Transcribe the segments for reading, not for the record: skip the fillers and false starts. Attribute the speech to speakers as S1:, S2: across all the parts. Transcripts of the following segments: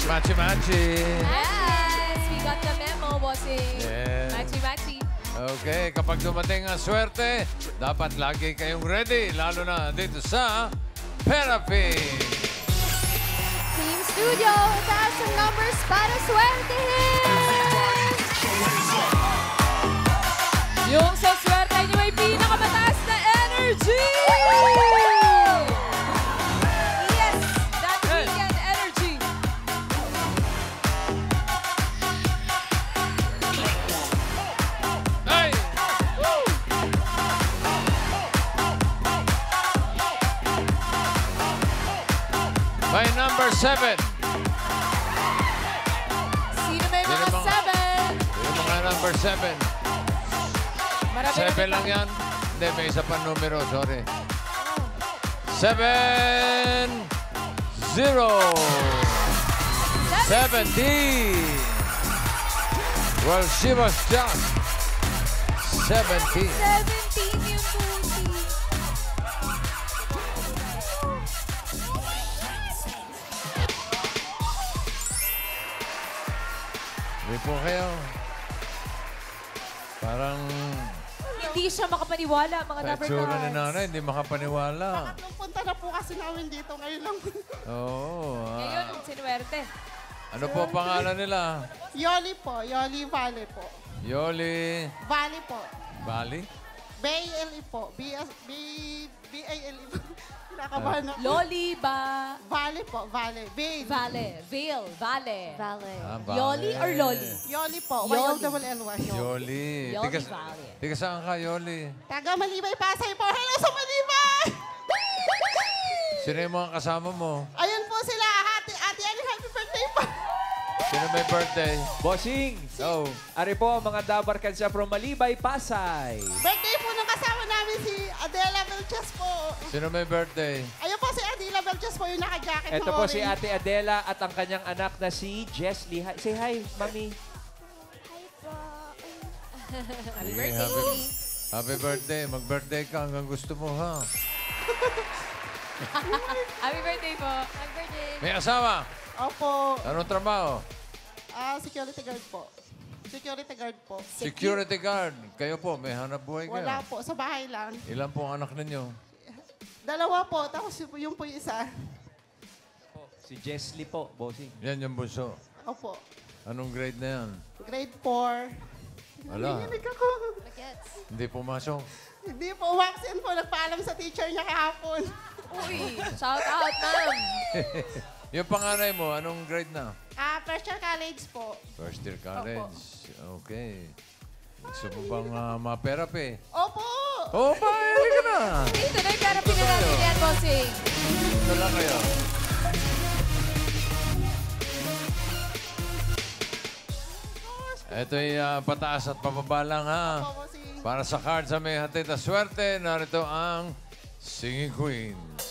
S1: Machi-machi.
S2: Yes! We got the memo, bossing.
S1: Yeah.
S2: Machi-machi.
S1: Okay, kapag dumating ang swerte, dapat lagi kayong ready, lalo na dito sa Therapy.
S2: Team Studio, taas ang numbers para swertehin! Yung sa swerte niyo ay pinakamataas na energy! Yes! That weekend energy!
S1: Hey! By number 7.
S2: Sino may mga 7?
S1: Yung mga number 7.
S2: Marami
S1: 7 lang yan. Hindi, may isa pa numero. Sorry. 7, 0, 17. Well, she was just 17.
S2: 17 yung puti.
S1: Hindi po kayo. Parang
S2: Hindi siya makapaniwala, mga
S1: sa
S2: number
S1: itsura ni
S2: cards.
S1: nanay, hindi makapaniwala.
S3: Pangatlong punta na po kasi namin dito ngayon lang.
S1: Oo.
S2: Ngayon, sinuwerte.
S1: Ano po pangalan nila?
S3: Yoli po, Yoli Valley po.
S1: Yoli
S3: Valley po.
S1: Bali?
S3: B-A-L-E po. B-A-L-E po. Kinakabahan ako.
S2: Loli ba?
S3: Valley po, Valley.
S2: Vale. Vale. Vale. Vale.
S1: Bali.
S2: Yoli or Loli?
S3: Yoli po,
S2: Yoli.
S3: Y-O-L-L-Y.
S1: Yoli.
S2: Yoli Valley.
S1: Tiga saan ka, Yoli?
S3: Taga Malibay, Pasay po. Hello sa Malibay!
S1: Sino yung mga kasama mo?
S3: Ayun po sila, Ate Annie, happy birthday po.
S1: Sino may birthday?
S4: Bossing!
S1: Oh.
S4: Ari po, mga Dabar Kansya from Malibay, Pasay.
S3: Birthday po nung kasama namin si Adela Belches po.
S1: Sino may birthday?
S3: Ayun po si Adela Belches po yung naka-jacket
S4: Ito
S3: na
S4: po
S3: orange.
S4: si Ate Adela at ang kanyang anak na si Jesly. Hi, say hi, Mami.
S2: Happy
S1: Sige,
S2: birthday.
S1: Happy birthday. Mag-birthday ka hanggang gusto mo, ha?
S2: Happy birthday po. Happy birthday.
S1: May asawa?
S3: Opo,
S1: Anong trabaho?
S3: security guard po. Security guard po.
S1: Security guard. Kayo po, may hanap buhay kayo.
S3: Wala po, sa bahay lang.
S1: Ilan po ang anak ninyo?
S3: Dalawa po, tapos yung po yung isa.
S4: Si Jesly po, Bossing.
S1: Yan yung bunso.
S3: Opo,
S1: Anong grade na yan?
S3: grade 4.
S1: Wala.
S3: Nanginig ako.
S1: Hindi pumasok.
S3: Hindi po, vaccine po. Nagpaalam sa teacher niya kahapon.
S2: Uy, shout out, ma'am.
S1: Yung panganay mo, anong grade na?
S3: First year college po.
S1: First year college. Okay. Gusto mo bang ma-therapy?
S3: Opo!
S1: Oh, pahili ka na!
S2: Dito na yung therapy na natin yan, bossing.
S1: Ito lang kayo. Ito'y pataas at pababa lang, ha?
S3: Opo, si...
S1: Para sa cards sa may hatid na swerte, narito ang Singing Queens.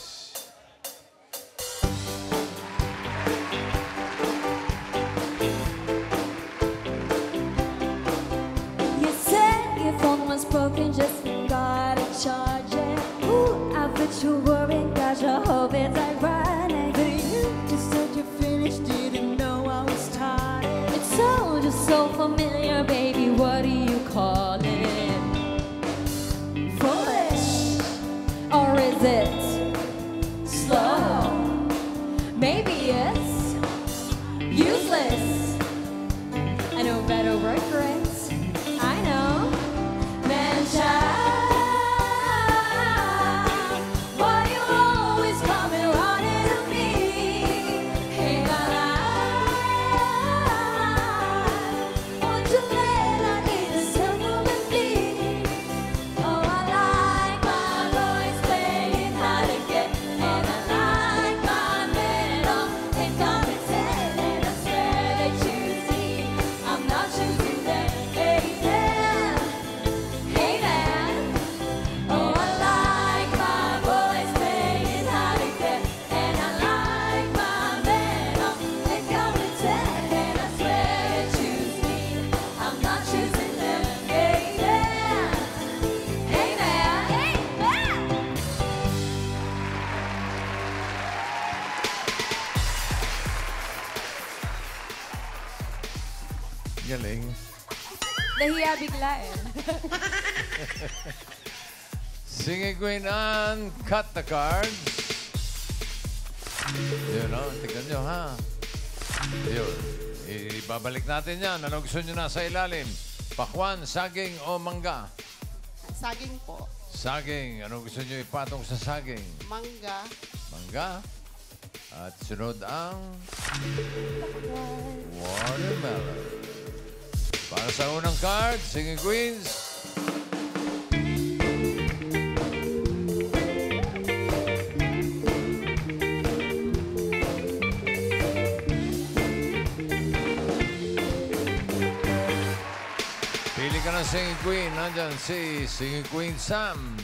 S5: You said your phone was broken, just gotta charge it. Ooh, I bet you're worried, got your hope it's ironic. But you just said you finished, didn't know I was started. It's all just so familiar, baby, what do you call it? Foolish, or is it
S1: Galing.
S2: Nahiya bigla eh.
S1: Singing Queen Anne, cut the cards. Yun, no? Tignan nyo, ha? Yun. Ibabalik natin yan. Ano gusto nyo na sa ilalim? Pakwan, saging o mangga?
S3: Saging po.
S1: Saging. Ano gusto nyo ipatong sa saging?
S3: Mangga.
S1: Mangga. At sunod ang watermelon. Para sa unang card, Singing Queens. Pili ka ng Singing Queen. Nandyan si Singing Queen Sam.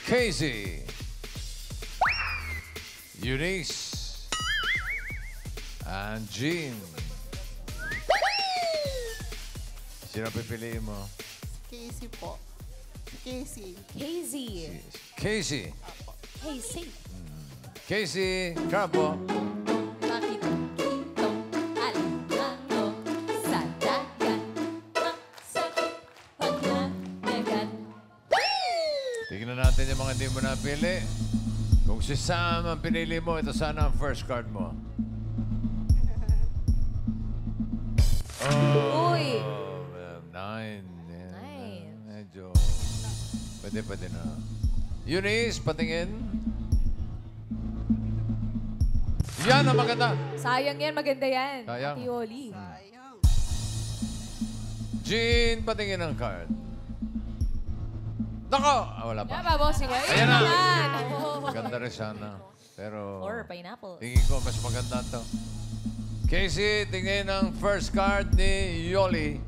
S1: Casey. Eunice. And Jean. Sino pipiliin mo?
S3: Casey po. Casey.
S2: Hazy.
S1: Casey.
S2: Hazy.
S1: Casey Carbo.
S2: Bakit itong alimango sa dagat masakit paglanegan?
S1: Tignan natin yung mga hindi mo napili. Kung si Sam ang pinili mo, ito sana ang first card mo.
S2: Uy!
S1: Nine. Yeah.
S2: Nine.
S1: Medyo... Pwede na. Eunice, patingin. Yan ang maganda.
S2: Sayang yan, maganda yan.
S1: Sayang.
S2: Ate Yoli.
S3: Sayang.
S1: Jean, patingin ang card. Nako! Wala pa.
S2: Yan ba, bossing?
S1: Ayan na.
S2: Yan.
S1: Maganda rin sana. Pero...
S2: Or pineapple.
S1: Tingin ko, mas maganda to. Casey, tingin ang first card ni Yoli.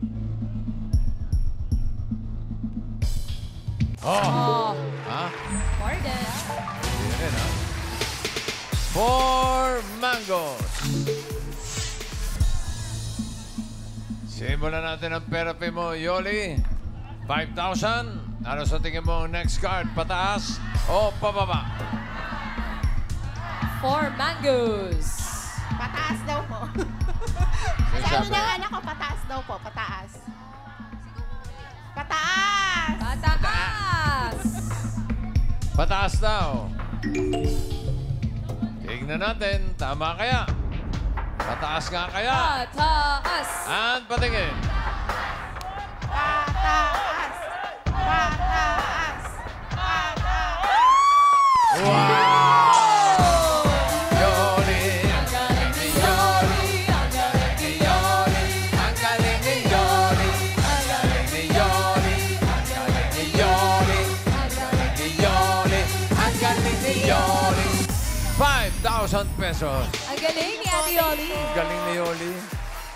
S1: Oh! Ha?
S2: Pardon.
S1: Hindi rin, ha? 4 mangoes. Simulan natin ang therapy mo, Yoli. 5,000. Ano sa tingin mo ang next card? Pataas o pababa?
S2: 4 mangoes.
S3: Pataas daw po.
S1: May
S3: Sabi
S1: sabi.
S3: ng anak ko, pataas daw po. Pataas. Pataas!
S2: Pataas!
S1: Pataas daw. Tignan natin. Tama kaya? Pataas nga kaya?
S2: Pataas!
S1: And patingin.
S3: Pataas! Pataas! Pataas!
S1: Wow! Yoli!
S2: Ang galing ni Yoli! Ang galing ni Yoli!
S1: Ang galing ni Yoli! Ang galing ni Yoli! Ang galing ni Yoli! Ang galing ni Yoli! Ang galing ni Yoli! 5,000 pesos.
S2: Ang galing ni Ate Yoli.
S1: Ang galing ni Yoli.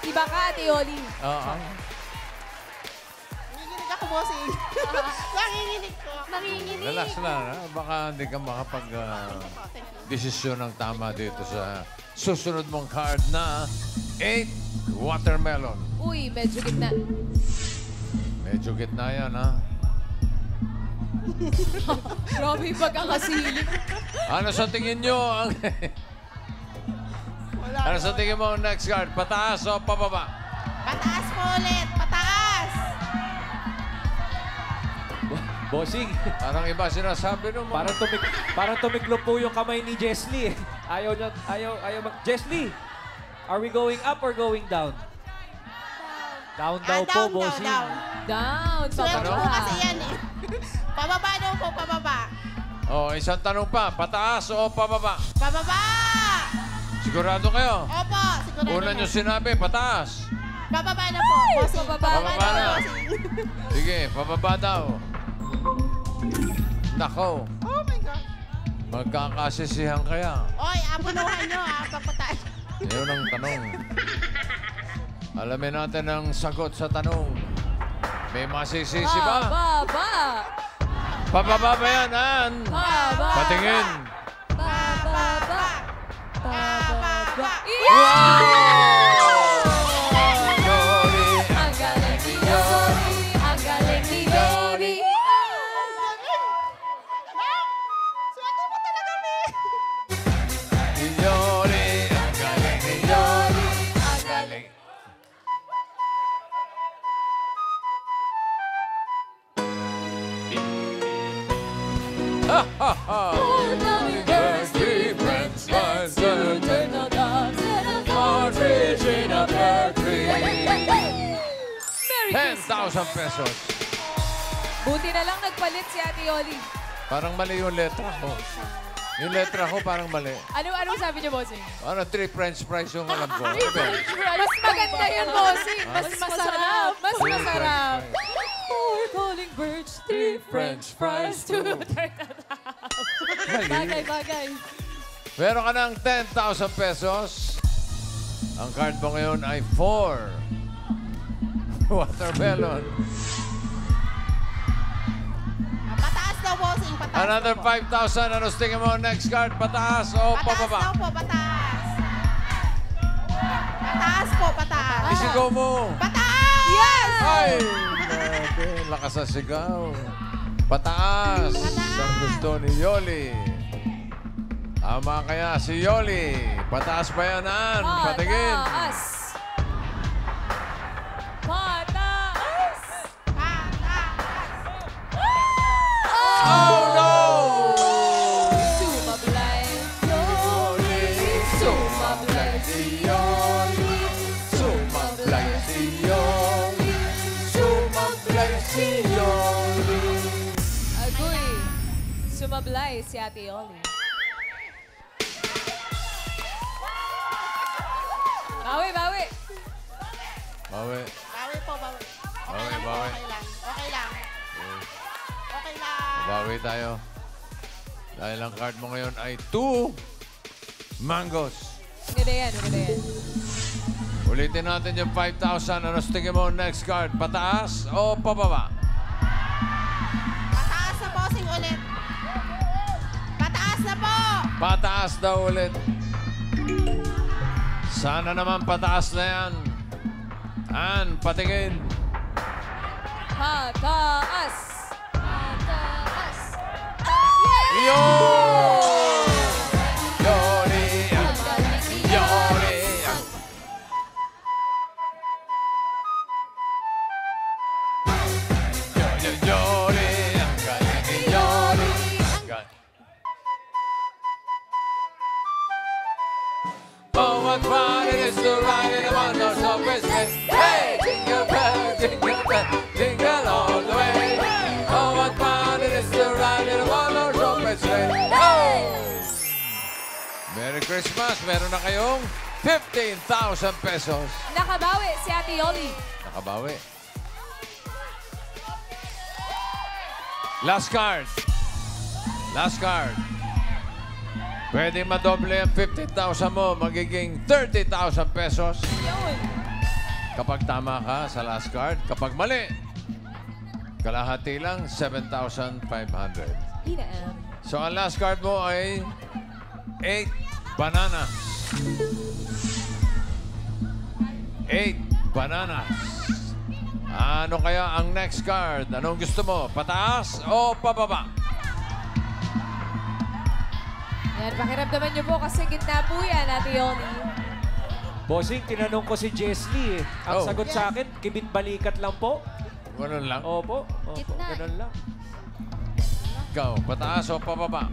S2: Iba ka, Ate Yoli.
S1: Oo.
S3: Nanginginig ako, bossing. Nanginginig ko.
S2: Nanginginig.
S1: Relax lang. Ha? Baka hindi ka makapag-desisyon ng tama dito sa susunod mong card na 8 watermelon.
S2: Uy, medyo gitna.
S1: Medyo gitna yan, ha?
S2: Grabe yung pagkakasilip.
S1: Ano sa tingin nyo ang...
S3: Wala.
S1: ano sa tingin mo ang next card? Pataas o pababa?
S3: Pataas po ulit. Pataas!
S4: Bossing,
S1: Parang iba sinasabi nung mga...
S4: parang tumiklo po yung kamay ni Jesly. Ayaw mag... Jesly, are we going up or going down? Down daw po,
S3: down,
S4: bossing.
S3: down.
S2: Down.
S3: Swerte
S2: Pababa.
S3: po kasi yan eh. Pababa daw po, pababa.
S1: Oh, isang tanong pa. Pataas o pababa?
S3: Pababa!
S1: Sigurado kayo?
S3: Opo, sigurado
S1: Una
S3: na.
S1: nyo sinabi, pataas.
S3: Pababa na po, bossing.
S2: Pababa
S1: Pababa na.
S3: bossing.
S1: Sige, pababa daw. Nako,
S3: Oh my God.
S1: magkakasisihan kaya.
S3: Oy, apunuhan nyo pagpataas.
S1: Yun ang tanong. Alamin natin ang sagot sa tanong. May masisisi ba?
S2: Pababa.
S1: Pababa ba yan, Ann?
S2: Pababa.
S1: Patingin.
S2: Pababa. Pababa.
S1: Yoli.
S2: Ang galing ni Yoli. Ang galing ni Yoli.
S3: Swerte po talaga, me.
S1: Yoli. Ang galing ni Yoli.
S2: Ang galing
S1: pesos.
S2: Buti na lang nagpalit si Ate Yoli.
S1: Parang mali yung letra ko. Yung letra ko parang mali.
S2: Anong sabi niyo, bossing?
S1: Parang 3 french fries yung alam ko.
S2: Mas maganda yun, bossing. Mas masarap. Mas
S1: Three
S2: masarap.
S1: french fries.
S2: Four calling birds, 3 French fries, 2 turtle
S1: Mali.
S2: Bagay.
S1: Meron ka ng 10,000 pesos. Ang card mo ngayon ay 4. Watermelon.
S3: Pataas daw, bossing. Pataas
S1: Another
S3: daw po.
S1: 5,000. Ano tingin mo? Next card, pataas o
S3: Pataas
S1: pababa?
S3: daw po, pataas. Pataas po, pataas.
S1: Isigaw mo.
S3: Pataas!
S2: Yes!
S1: Ay! Grabe, lakas sa sigaw. Pataas. Ang gusto ni Yoli. Tama kaya si Yoli. Pataas ba yan, Ann? Patingin.
S2: Pataas. Pataas.
S1: Oh, no!
S2: Sumablay.
S1: Yoli. Sumablay si Yoli. Sumablay si Yoli. Sumablay si Yoli.
S2: Agoy. Sumablay si Ate Yoli. Bawi.
S1: Bawi.
S3: Bawi po, bawi.
S1: Bawi,
S3: Okay lang po,
S1: bawi.
S3: okay lang. Okay lang. Okay lang.
S1: Bawi tayo. Dahil ang card mo ngayon ay 2 mangoes.
S2: Maganda yan.
S1: Ulitin natin yung 5,000. Ano tingin mo next card? Pataas o pababa?
S3: Pataas na, bossing, ulit. Pataas na po!
S1: Pataas daw ulit. Sana naman pataas na yan. Ann, patingin.
S2: Pataas.
S1: Yun! Yoli! Yoli! Yoli! Ang galing ni Yoli! Oh, what fun it is to ride in a one-horse open sleigh. Hey! Jingle bell, jingle all the way. Oh, what fun it is to ride in a one-horse open sleigh. Oh! Merry Christmas! Meron na kayong 15,000 pesos.
S2: Nakabawi si Ate Yoli.
S1: Nakabawi. Last card. Last card. Pwede madoble ang 15,000 mo, magiging 30,000 pesos.
S2: Yun.
S1: Kapag tama ka sa last card, kapag mali, kalahati lang, 7,500.
S2: Hinaan.
S1: So, ang last card mo ay 8 bananas. 8 bananas. Ano kaya ang next card? Anong gusto mo? Pataas o pababa?
S2: Yan, pakiramdaman niyo po kasi gitna po yan, Ate Yoli.
S4: Bossing, tinanong ko si Jesly eh. Ang
S1: Oh.
S4: sagot sa akin, kibit balikat lang po.
S1: Ganun lang.
S4: Opo.
S2: Gitna.
S4: Ganun lang.
S1: Ikaw, pataas o pababa?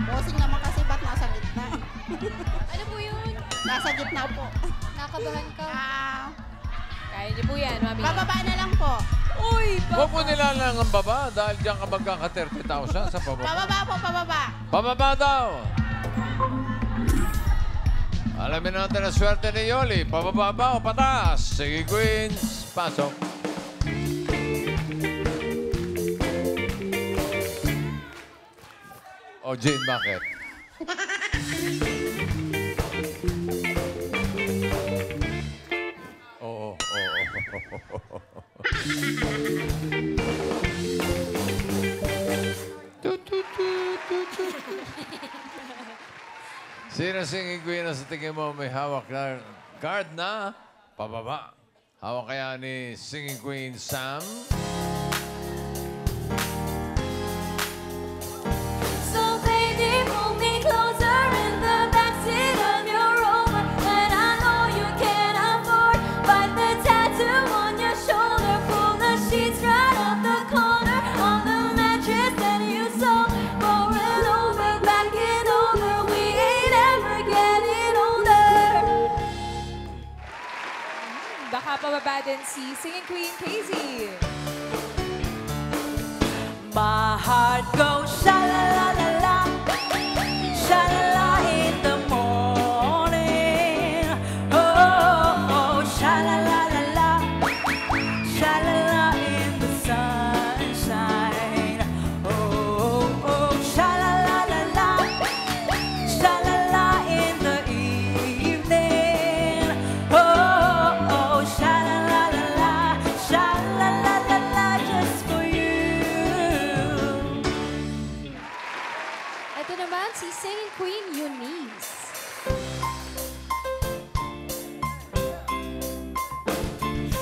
S3: Bossing naman kasi ba't nasa gitna?
S2: Ano po yun?
S3: Nasa gitna po.
S2: Nakabahan ka. Kaya niyo po yan, Mami.
S3: Bababa na lang po.
S2: Uy,
S1: Huwag mo nilalang ang baba dahil diyan ka magkaka-30,000 sa pababa.
S3: Pababa po, pababa.
S1: Pababa daw! Alamin natin ang swerte ni Yoli. Pababa ba o pataas? Sige, Queens. Pasok. O, Jane, bakit? Oo. Sino singing queen na sa tingin mo may hawak na card na pababa? Hawak kaya ni singing queen Sam?
S5: So baby, pull me closer in the backseat of your Rover, and I know you can't afford, but the tattoo on your shoulder, pull the sheets right off the corner on the mattress that you sold, rolling over, backing over, we ain't ever getting older.
S2: mababa din si Singing Queen Casey.
S5: My heart goes sha-la-la-la-la, sha-la-la in the morning. Oh, sha-la-la-la-la, sha-la-la in the sunshine. Oh, sha-la-la-la-la, sha-la-la in the evening. Oh, sha-la-la-la-la, sha-la-la-la-la, just for you.
S2: Ito naman si Singing Queen Eunice.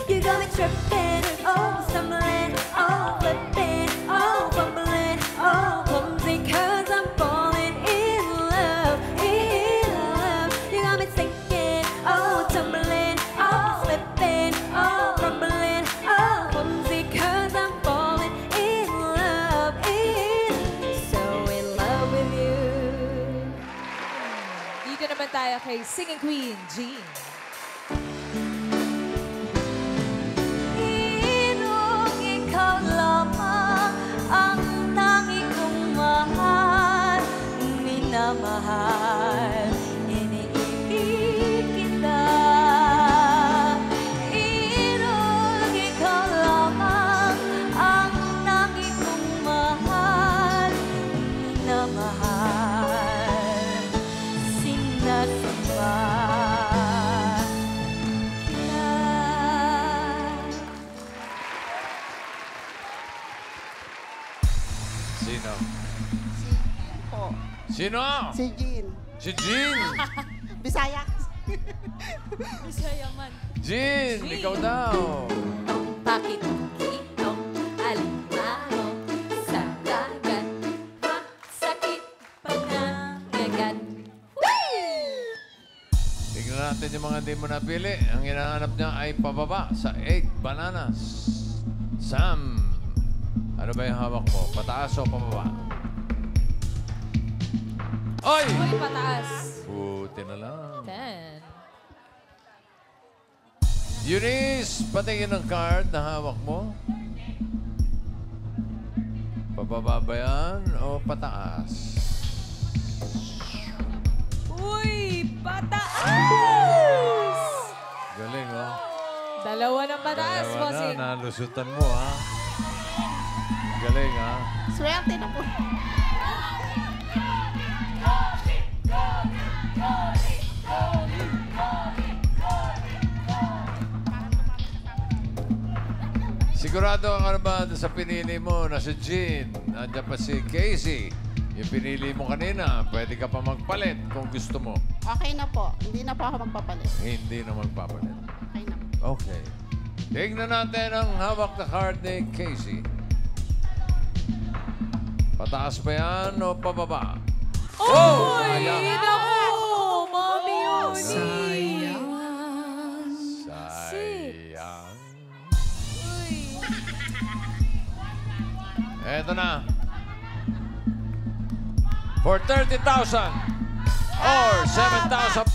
S5: You got me tripping, oh, stumbling, oh, flipping, oh, fumbling, oh, clumsy, 'cause I'm falling in love, in love. You got me sinking, oh, tumbling, oh, slipping, oh, crumbling, oh, clumsy, 'cause I'm falling in love, so in love with you.
S2: Dito naman tayo kay Singing Queen Jean.
S5: Inong ikaw lamang ang tanging kong mahal, minamahal, iniibig kita. Inong ikaw lamang ang tanging kong mahal, minamahal, sinasamba.
S1: Sino?
S3: Po.
S1: Sino?
S3: Si Jean.
S1: Si Jean.
S3: Bisaya.
S2: Bisaya man.
S1: Jean, ikaw daw.
S5: Bakit itong alimango sa dagat? Masakit pag nangagat.
S1: Tignan natin yung mga hindi mo napili. Ang hinahanap niya ay pababa sa 8 bananas. Sam, ano ba yung hawak mo? Pataas o pababa? Oy!
S2: Uy, pataas.
S1: Buti na lang.
S2: 10.
S1: Eunice, patingin ng card na hawak mo. Pababa ba yan o pataas?
S2: Uy, pataas!
S1: Galing, oh.
S2: Dalawa ng pataas,
S1: Dalawa
S2: bossing.
S1: na, nalusutan mo, ha? Galing, ha?
S3: Swerte na po.
S1: Sigurado ka na ba sa pinili mo na si Jean? Nandiyan pa si Casey. Yung pinili mo kanina, pwede ka pa magpalit kung gusto mo.
S3: Okay na po. Hindi na po ako magpapalit.
S1: Hindi na magpapalit.
S3: Okay na.
S1: Okay. Tingnan natin ang hawak na card ni Casey. Pataas ba yan o pababa?
S2: Oh!
S1: Sayang.
S2: Naku! Mami Eunice!
S1: Sayang.
S2: Uy.
S1: Eto na. For 30,000 or 7,500.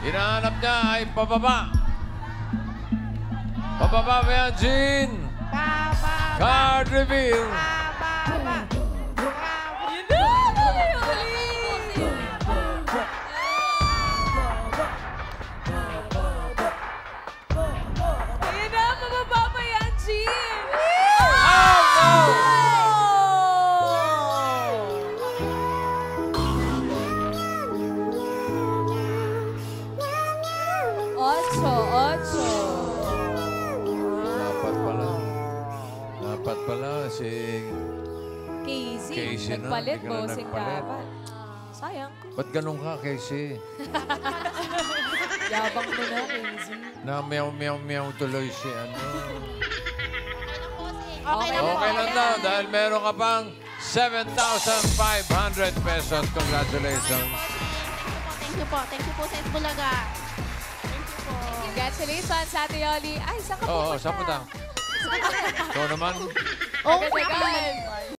S1: Hinahanap niya ay pababa. Pababa ba yan, Jean? Card reveal.
S2: Yun na! Mami Eunice! Ayun na! Mababa pa yan, Jean! Ocho.
S1: Dapat pala si
S2: Casey,
S1: Casey na,
S2: nagpalit,
S1: hindi ka na
S2: bossing
S1: nagpalit.
S2: dapat. Sayang.
S1: Ba't ganun ka, Casey?
S2: Yabang mo na, Casey.
S1: Na meow tuloy si ano.
S3: Okay na po.
S1: Okay lang daw dahil meron ka pang 7,500 pesos. Congratulations.
S3: Thank you po. Thank you po sa Itbulaga. Thank you po.
S2: Congratulations, Ate Yoli. Ay, saan ka
S1: Oo,
S2: pupunta?
S1: saan punta? Ikaw naman.
S3: Oh,
S2: Agad-agad.